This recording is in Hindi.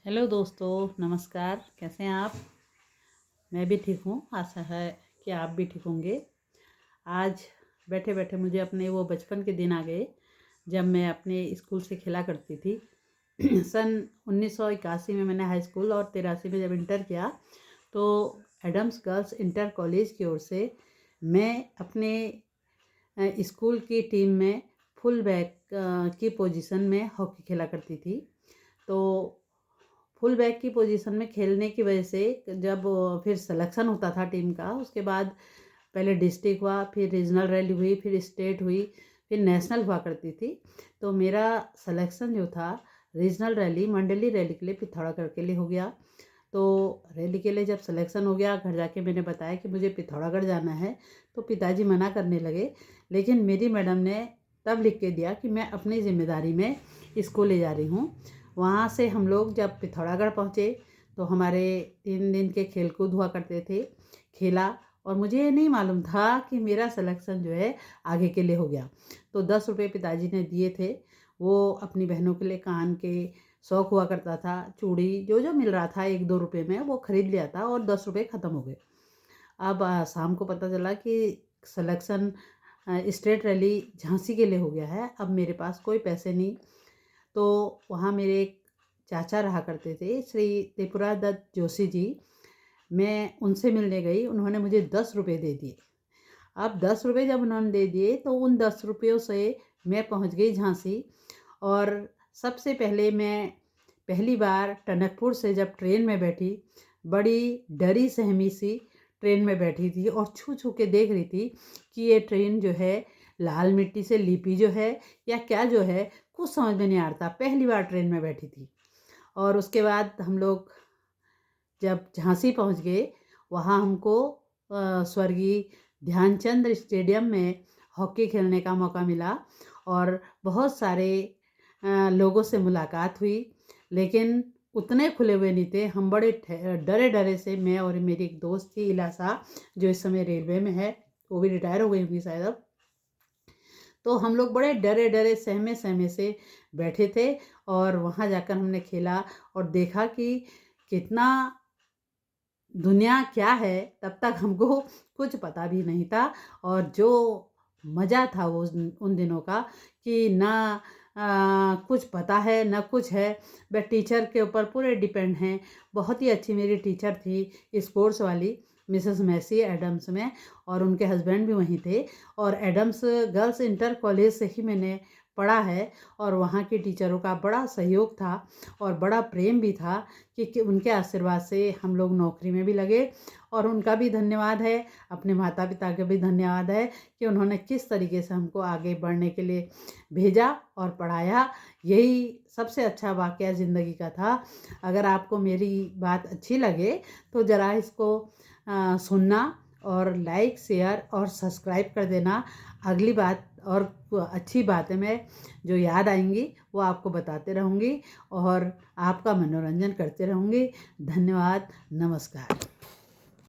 हेलो दोस्तों, नमस्कार। कैसे हैं आप? मैं भी ठीक हूँ। आशा है कि आप भी ठीक होंगे। आज बैठे बैठे मुझे अपने वो बचपन के दिन आ गए जब मैं अपने स्कूल से खेला करती थी। सन 1981 में मैंने हाई स्कूल और 83 में जब इंटर किया तो एडम्स गर्ल्स इंटर कॉलेज की ओर से मैं अपने स्कूल की टीम में फुल बैक की पोजीशन में हॉकी खेला करती थी। तो फुल बैक की पोजीशन में खेलने की वजह से जब फिर सिलेक्शन होता था टीम का, उसके बाद पहले डिस्ट्रिक्ट हुआ, फिर रीजनल रैली हुई, फिर स्टेट हुई, फिर नेशनल हुआ करती थी। तो मेरा सिलेक्शन जो था रीजनल रैली, मंडली रैली के लिए पिथौरागढ़ के लिए हो गया। तो रैली के लिए जब सिलेक्शन हो गया, घर जाके मैंने बताया कि मुझे पिथौरागढ़ जाना है, तो पिताजी मना करने लगे। लेकिन मेरी मैडम ने तब लिख के दिया कि मैं अपनी जिम्मेदारी में इसको ले जा रही हूँ। वहाँ से हम लोग जब पिथौरागढ़ पहुँचे तो हमारे 3 दिन के खेलकूद हुआ करते थे। खेला और मुझे ये नहीं मालूम था कि मेरा सिलेक्शन जो है आगे के लिए हो गया। तो 10 रुपये पिताजी ने दिए थे, वो अपनी बहनों के लिए कान के शौक हुआ करता था, चूड़ी जो जो मिल रहा था 1-2 रुपये में वो खरीद लिया था और 10 रुपये ख़त्म हो गए। अब शाम को पता चला कि सिलेक्शन स्टेट रैली झांसी के लिए हो गया है। अब मेरे पास कोई पैसे नहीं। तो वहाँ मेरे एक चाचा रहा करते थे, श्री त्रिपुरा दत्त जोशी जी। मैं उनसे मिलने गई, उन्होंने मुझे 10 रुपये दे दिए। अब 10 रुपये जब उन्होंने दे दिए तो उन 10 रुपयों से मैं पहुँच गई झांसी। और सबसे पहले मैं पहली बार टनकपुर से जब ट्रेन में बैठी, बड़ी डरी सहमी सी ट्रेन में बैठी थी और छू छू के देख रही थी कि ये ट्रेन जो है लाल मिट्टी से लिपी जो है या क्या जो है, कुछ समझ में नहीं आ रहा था। पहली बार ट्रेन में बैठी थी। और उसके बाद हम लोग जब झांसी पहुंच गए, वहाँ हमको स्वर्गीय ध्यानचंद स्टेडियम में हॉकी खेलने का मौका मिला और बहुत सारे लोगों से मुलाकात हुई। लेकिन उतने खुले हुए नहीं थे। हम बड़े डरे डरे से, मैं और मेरी एक दोस्त थी इलासा, जो इस समय रेलवे में है, वो भी रिटायर हो गई होगी शायद अब। तो हम लोग बड़े डरे डरे सहमे सहमे से बैठे थे और वहाँ जाकर हमने खेला और देखा कि कितना दुनिया क्या है। तब तक हमको कुछ पता भी नहीं था। और जो मज़ा था वो उन दिनों का कि ना कुछ पता है ना कुछ है, बस टीचर के ऊपर पूरे डिपेंड हैं। बहुत ही अच्छी मेरी टीचर थी स्पोर्ट्स वाली, मिसेस मैसी एडम्स में, और उनके हस्बैंड भी वहीं थे। और एडम्स गर्ल्स इंटर कॉलेज से ही मैंने पढ़ा है और वहाँ की टीचरों का बड़ा सहयोग था और बड़ा प्रेम भी था कि उनके आशीर्वाद से हम लोग नौकरी में भी लगे। और उनका भी धन्यवाद है, अपने माता पिता का भी धन्यवाद है कि उन्होंने किस तरीके से हमको आगे बढ़ने के लिए भेजा और पढ़ाया। यही सबसे अच्छा वाक़या ज़िंदगी का था। अगर आपको मेरी बात अच्छी लगे तो ज़रा इसको सुनना और लाइक शेयर और सब्सक्राइब कर देना। अगली बात और अच्छी बातें मैं जो याद आएंगी वो आपको बताते रहूँगी और आपका मनोरंजन करते रहूँगी। धन्यवाद, नमस्कार।